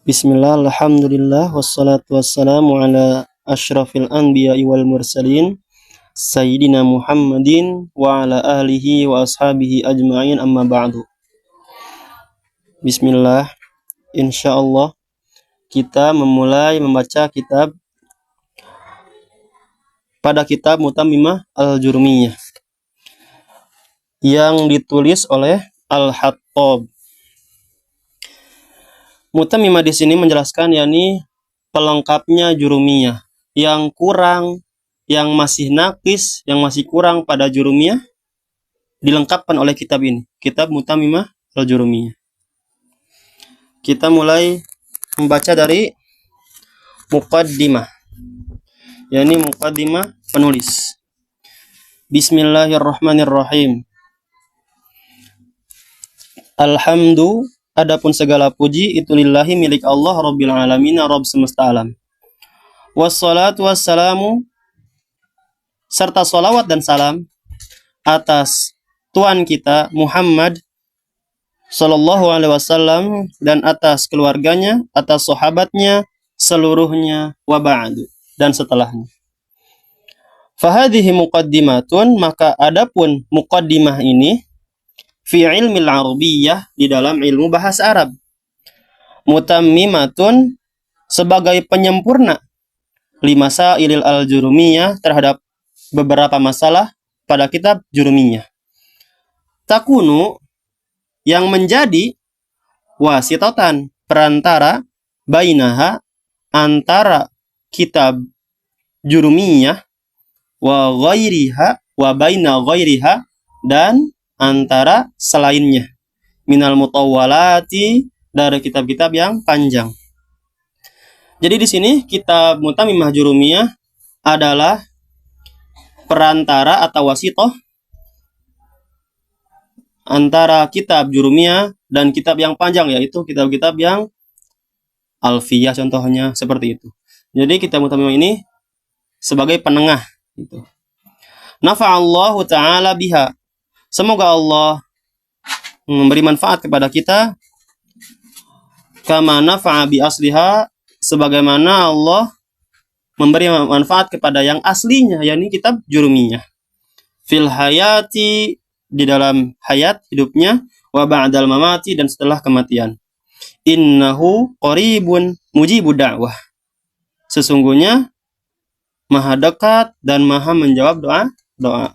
Bismillah, alhamdulillah, wassalatu wassalamu ala ashrafil anbiya'i wal mursalin Sayyidina Muhammadin wa ala alihi wa ashabihi ajma'in, amma ba'du. Bismillah, insyaallah kita memulai membaca kitab Mutammimah al-Jurmiyah yang ditulis oleh Al-Hattab. Mutammimah di sini menjelaskan yakni pelengkapnya Jurumiyah, yang kurang, yang masih naqis, yang masih kurang pada Jurumiyah dilengkapkan oleh kitab ini, kitab Mutammimah al-Jurumiyah. Kita mulai membaca dari muqaddimah, yakni muqaddimah penulis. Bismillahirrahmanirrahim. Alhamdu, adapun segala puji itu lillahi, milik Allah Rabbil alamin, Rabb semesta alam. Wassalatu wassalamu, serta salawat dan salam atas Tuhan kita Muhammad sallallahu alaihi wasallam dan atas keluarganya, atas sahabatnya seluruhnya, wa ba'du, dan setelahnya. Fahadhihi muqaddimatun, maka adapun muqaddimah ini fi ilmil arabiyyah, di dalam ilmu bahasa Arab. Mutammimatun, sebagai penyempurna limasailil al-Jurumiyah, terhadap beberapa masalah pada kitab Jurumiyah. Takunu, yang menjadi wasitatan, perantara, bainaha, antara kitab Jurumiyah, wa ghairiha, wa baina ghairiha, dan antara selainnya, minal mutawwalati, dari kitab-kitab yang panjang. Jadi di sini kitab Mutammimah Jurumiyah adalah perantara atau wasitoh antara kitab Jurumiyah dan kitab yang panjang, yaitu kitab-kitab yang Alfiyah contohnya, seperti itu. Jadi kitab Mutammimah ini sebagai penengah gitu. Nafa'allahu ta'ala biha, semoga Allah memberi manfaat kepada kita, kama nafa'a bi asliha, sebagaimana Allah memberi manfaat kepada yang aslinya, yakni kitab Jurumiyah. Fil hayati, di dalam hayat hidupnya, wa ba'dal mamati, dan setelah kematian. Innahu qaribun mujibud da'wah, sesungguhnya maha dekat dan maha menjawab doa.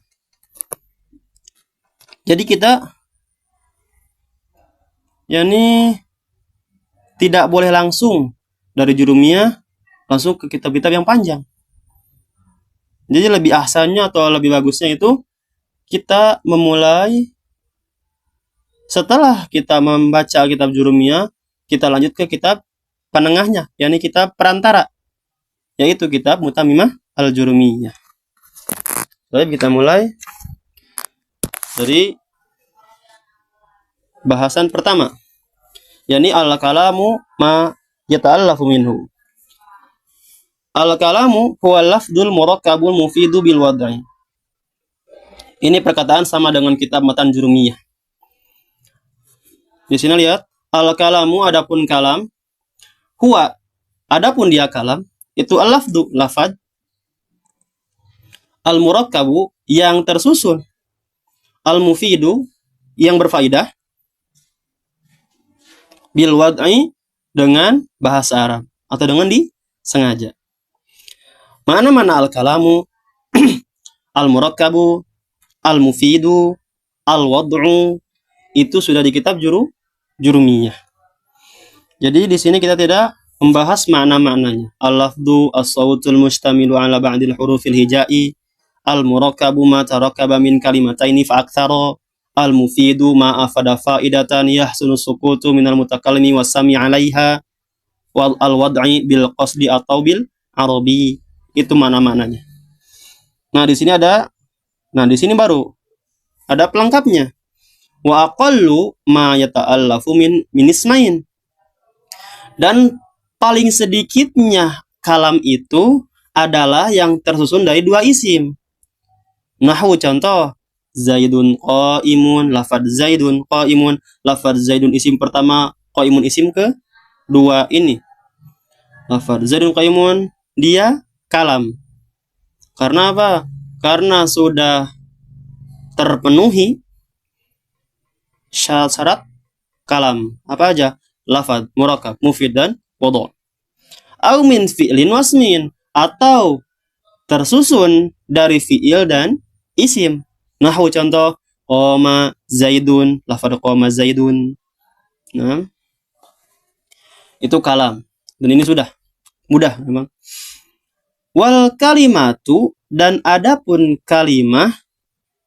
Jadi kita yakni tidak boleh langsung dari Jurumiyah langsung ke kitab-kitab yang panjang. Jadi lebih ahsannya atau lebih bagusnya itu kita memulai setelah kita membaca kitab Jurumiyah, kita lanjut ke kitab penengahnya, yakni kitab perantara, yaitu kitab Mutammimah al-Jurumiyah. Baik, kita mulai dari bahasan pertama, yakni al-kalamu ma yata'allafu minhu. Al-kalamu huwa lafdul murakkabul mufidu bil wad'i. Ini perkataan sama dengan kitab Matan Jurumiyah. Di sini lihat, al-kalamu, adapun kalam, huwa, adapun dia kalam, itu al-lafdu, lafad, al-murakkabu, yang tersusun, al-mufidu, yang berfaedah, bil wad'i, dengan bahasa Arab atau dengan disengaja. Mana-mana al-kalamu, al-murakkabu, al-mufidu, al-wad'u, itu sudah di kitab Jurumiyah. Jadi di sini kita tidak membahas makna-maknanya. Al-lafdu as-sawtul mustamilu ala ba'dil hurufil hijai, al-murakkabu ma tarakkaba min kalimataini fa aktsara, al-mufidu ma afada faidatan yahsunu sukutu minal mutakallimi was-sami 'alaiha, wal al-wad'i bil qasdi atau bil arabi. Itu makna-maknanya. Nah, di sini baru ada pelengkapnya. Wa aqallu ma yata'allafu min ismain. Dan paling sedikitnya kalam itu adalah yang tersusun dari dua isim. Nahwu, contoh, Zaidun qaimun, lafadz Zaidun qaimun, lafadz Zaidun isim pertama, qaimun isim dua ini lafad Zaidun qa'imun, dia kalam. Karena apa? Karena sudah terpenuhi syarat kalam. Apa aja? Lafad, murakkab, mufid, dan wadu'. Au min fi'lin wasmin, atau tersusun dari fi'il dan isim. Nahu contoh, qoma Zaidun, lafad qoma Zaidun. Nah, itu kalam. Dan ini sudah mudah memang. Wal kalimatu, dan adapun kalimah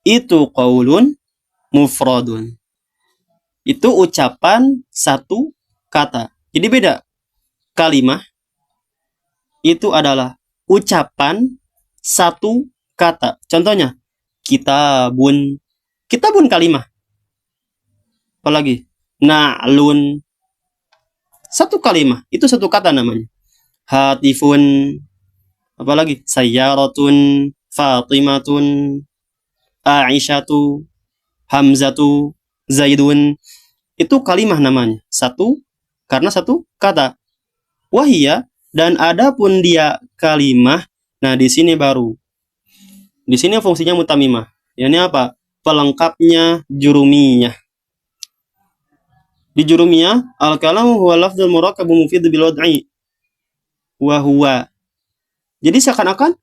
itu qaulun mufradun. Itu ucapan satu kata. Jadi beda. Kalimah itu adalah ucapan satu kata. Contohnya, kitabun. Kitabun kalimah. Apalagi? Na'lun. Satu kalimah. Itu satu kata namanya. Hatifun. Apalagi? Sayyaratun. Fatimatun. Aisyatu. Hamzatu. Zaidun. Itu kalimah namanya. Satu. Karena satu kata. Wahia. Dan adapun dia kalimah. Nah, di sini baru. Di sini fungsinya mutamimah. Ini apa? Pelengkapnya jurumiyah. Di jurumiyah, al-kalamu huwa lafdzul murakkabu mufidu bil wad'i. Wa huwa. Jadi seakan-akan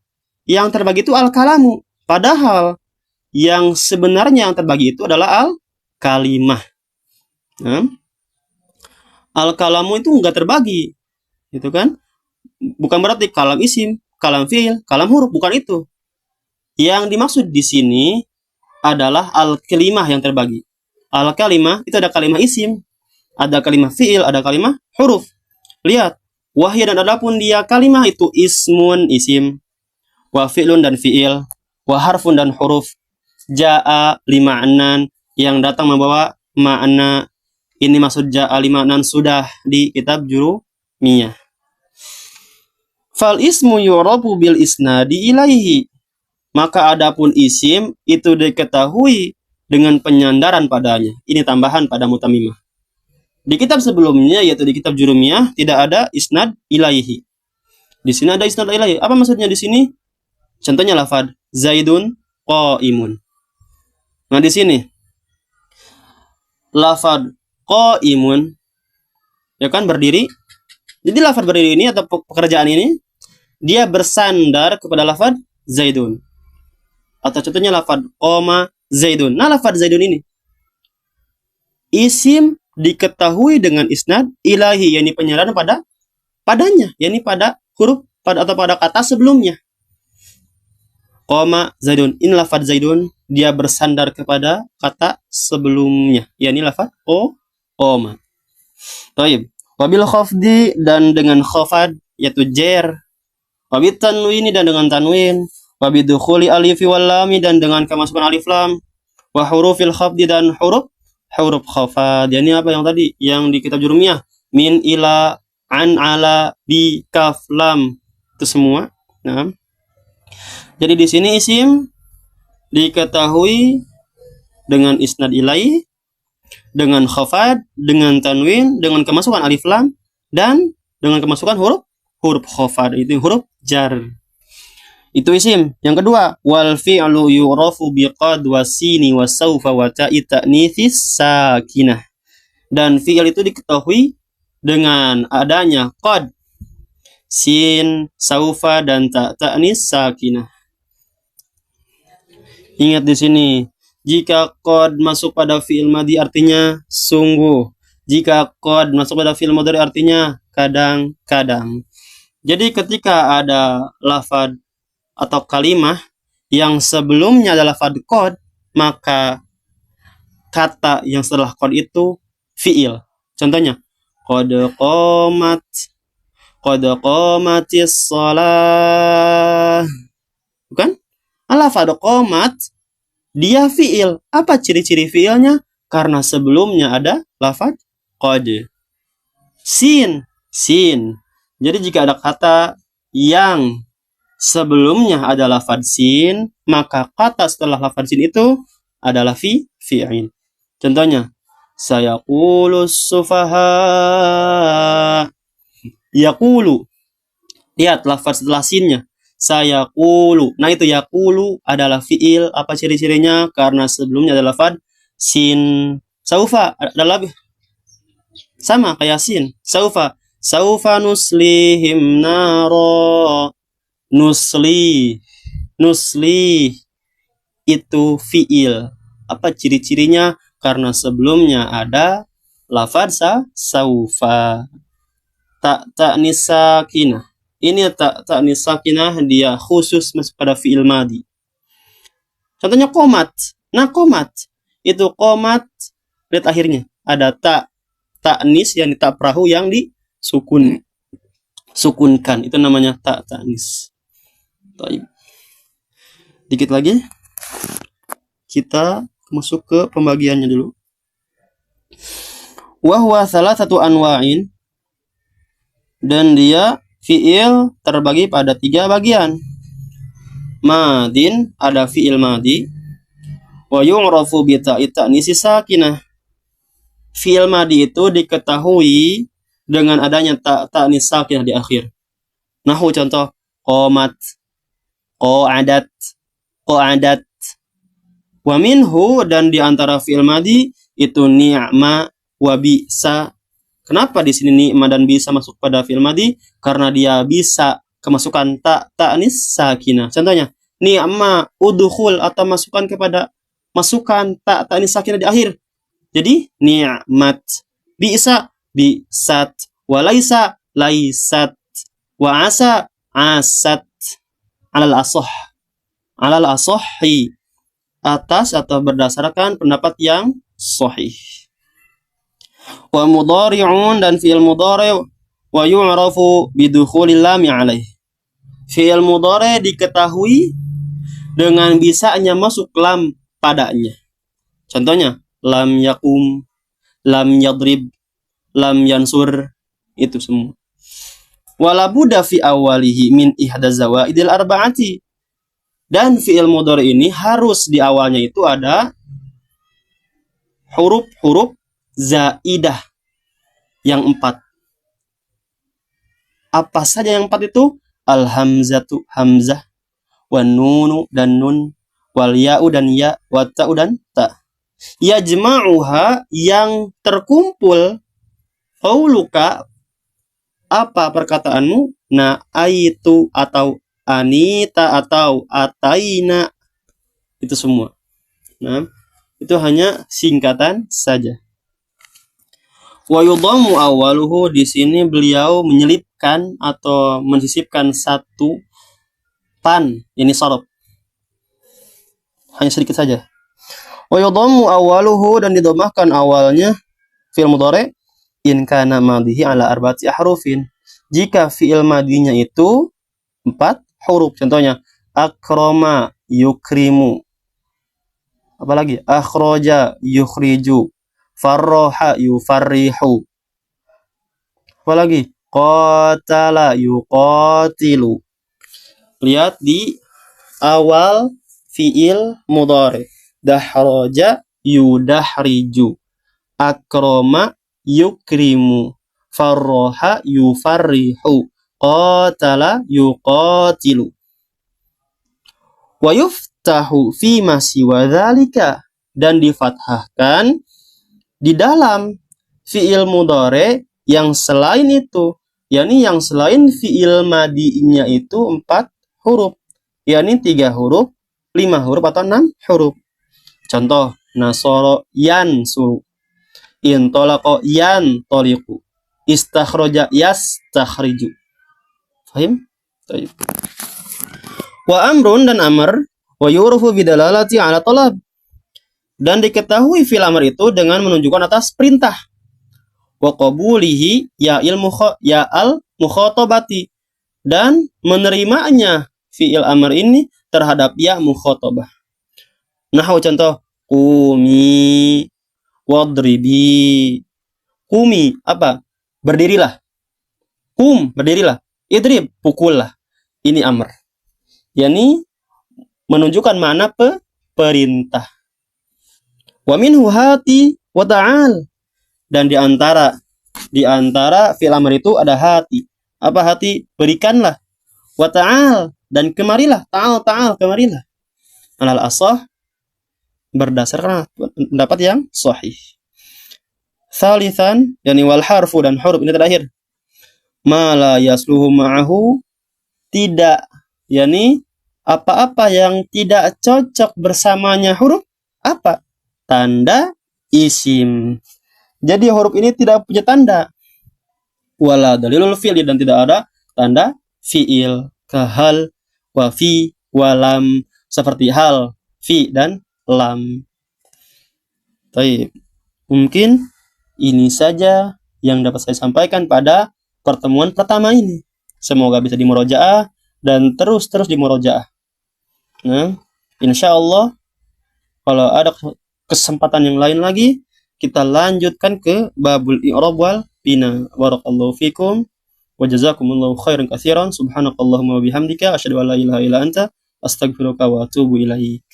yang terbagi itu al-kalamu. Padahal yang sebenarnya yang terbagi itu adalah al-kalimah. Nah, al-kalamu itu enggak terbagi. Gitu kan? Bukan berarti kalam isim, kalam fi'il, kalam huruf. Bukan itu. Yang dimaksud di sini adalah al-kalimah yang terbagi. Al-kalimah itu ada kalimah isim, ada kalimah fi'il, ada kalimah huruf. Lihat, wahya dan adapun dia kalimah itu ismun isim, wa fi'lun dan fi'il, wa harfun dan huruf, ja'a lima'nan yang datang membawa makna. Ini maksud ja'a lima'nan sudah di kitab jurumiyah. Fal ismu yurabu bil isnadi ilaihi. Maka adapun isim itu diketahui dengan penyandaran padanya. Ini tambahan pada mutamimah. Di kitab sebelumnya, yaitu di kitab jurumiyah, tidak ada isnad ilaihi. Di sini ada isnad ilaihi. Apa maksudnya di sini? Contohnya lafad Zaidun qa'imun. Nah, di sini lafad qa'imun, ya kan, berdiri. Jadi lafad berdiri ini atau pekerjaan ini dia bersandar kepada lafad Zaidun. Atau contohnya lafad qoma Zaidun. Nah, lafad Zaidun ini isim diketahui dengan isnad ilahi, yakni penyandaran padanya, yakni pada huruf atau pada kata sebelumnya. Qoma Zaidun. Ini lafad Zaidun dia bersandar kepada kata sebelumnya, yakni lafad qoma. Baik. Wabil khafdi, dan dengan khafad yaitu jer. Wabit tanwini, dan dengan tanwin. Wabidukhuli alifi wal lami, dan dengan kemasukan alif lam. Wa hurufil khafdi, dan huruf khafad. Ini apa yang tadi yang di kitab jurumiyah? Min, ila, an, ala, bi, kaf, lam. Itu semua. Nah. Jadi di sini isim diketahui dengan isnad ilai, dengan khafad, dengan tanwin, dengan kemasukan alif lam, dan dengan kemasukan huruf khafad. Itu huruf jar. Itu isim. Yang kedua, wal fi'lu yu'rafu biqad wasini wasaufa wa ta'i ta'nitsis sakinah. Dan fi'il itu diketahui dengan adanya qad, sin, saufa, dan ta'nis sakinah. Ingat di sini, jika qad masuk pada fi'il madhi artinya sungguh. Jika qad masuk pada fi'il mudhari artinya kadang-kadang. Jadi ketika ada lafad atau kalimah yang sebelumnya adalah lafad qad, maka kata yang setelah qad itu fi'il. Contohnya, qad qamatis shalah. Bukan? Lafad qamat dia fi'il. Apa ciri-ciri fi'ilnya? Karena sebelumnya ada lafad qad. Sin. Jadi jika ada kata yang sebelumnya ada lafad sin, maka kata setelah lafad sin itu adalah fi'il. Contohnya, sayaqulus sufaha. Yaqulu. Lihat lafaz setelah sinnya. Sayaqulu. Nah itu yaqulu adalah fiil. Apa ciri-cirinya? Karena sebelumnya ada lafaz sin. Saufa adalah sama kayak sin. Saufa. Saufa nuslihim naro. Nusli. Nusli. Itu fiil. Apa ciri-cirinya? Karena sebelumnya ada lafaz saufa. Ta'nis sakinah. Ini ta'nis sakinah dia khusus masuk pada fiil madi. Contohnya qomat. Nah, qomat itu qomat, lihat akhirnya ada ta'nis yang tak perahu yang sukunkan. Itu namanya ta'nis. Baik. Dikit lagi. Kita masuk ke pembagiannya dulu. Wa huwa salasatu anwa'in. Dan dia fi'il terbagi pada 3 bagian. Madin, ada fi'il madi. Wa yu'rafu bi ta'nisi sakinah. Fi'il madi itu diketahui dengan adanya ta'nis sakinah di akhir. Nahu contoh, qomat, qo'adat, qo'adat. Wa minhu, dan di antara fi'il madi itu ni'ma wa bi'sa. Kenapa di sini ni'ma dan bisa masuk pada fi'il madi? Karena dia bisa kemasukan ta'nis sakinah. Contohnya, ni'ma udkhul, atau masukan ta'nis sakinah di akhir. Jadi ni'mat, bi'sa bi'sat, wa laisa laisat, wa asa asat. Alal asahhi, atas atau berdasarkan pendapat yang sahih. Wa mudhari'un, dan fi'il mudhari' wa yu'rafu bidukhulil lam alaih. Fi'il mudhari' diketahui dengan bisanya masuk lam padanya. Contohnya lam yakum, lam yadrib, lam yansur, itu semua. Wala budda fi awalihi min ihda zawaidil arba'ati. Dan fi'il mudhari' ini harus di awalnya itu ada huruf-huruf zaidah yang 4. Apa saja yang 4 itu? Al-hamzatu, hamzah, wan nunu, dan nun, wal ya'u, dan ya, wa ta'u, dan ta. Yajma'uha, yang terkumpul, qauluka, apa perkataanmu? Na aitu, atau anita, atau ataina, itu semua. Nah, itu hanya singkatan saja. Wa yudhammu awaluhu, di sini beliau menyelipkan atau mensisipkan satu tan, ini sharaf. Hanya sedikit saja. Wa yudhammu awaluhu, dan didomahkan awalnya fi'il mudhari' in kana madhihi ala arba'ati ahrufin. Jika fi'il madinya itu 4 huruf. Contohnya akrama yukrimu. Apalagi akhraja yukhriju, farroha yufarrihu. Apalagi qatala yuqatilu. Lihat di awal fi'il mudhari. Dahraja yudahriju, akrama yukrimu, farroha yufarrihu, qatala yuqatilu. Wa yuftahu fi ma siwa dzalika, dan difathahkan di dalam fi'il mudhari yang selain itu, yakni yang selain fi'il madinya itu 4 huruf, yakni 3 huruf, 5 huruf, atau 6 huruf. Contoh, nasoro yansuru, intolaqa yantoliqu, istakhraja yastakhriju. Fahim? Baik. Wa amrun, dan amr, wa yurufu bidalalati ala talab, dan diketahui fi'il amr itu dengan menunjukkan atas perintah. Wa qabulihi ya al mukhatabati, dan menerimanya fi'il amr ini terhadap ya mukhatabah. Nahu contoh, qumi wadribi. Qumi, apa? Berdirilah. Qum, berdirilah. Idrib, pukullah. Ini amr, yakni menunjukkan makna perintah. Wa minhu hati wa ta'al, dan di antara fi'il amr itu ada hati. Apa hati? Berikanlah. Wa ta'al, dan kemarilah. Ta'al, kemarilah. Alal asah, berdasarkan pendapat yang sahih. Thalithan, yani wal harfu, dan huruf ini terakhir. Ma la yasluhu ma'ahu, tidak, yani apa-apa yang tidak cocok bersamanya huruf apa? Tanda isim. Jadi huruf ini tidak punya tanda. Wala dalilul fi'li, dan tidak ada tanda fi'il. Kahal, wa fi, wa lam, seperti hal, fi, dan lam. Baik, mungkin ini saja yang dapat saya sampaikan pada pertemuan pertama ini. Semoga bisa dimurojaah dan terus dimurojaah. Nah, insya Allah kalau ada kesempatan yang lain lagi, kita lanjutkan ke babul i'rab wal bina. Barakallahu fikum wa jazakumullahu khairan katsiran. Subhanakallahumma wa bihamdika asyhadu an la ilaha illa anta astaghfiruka wa atubu ilaik.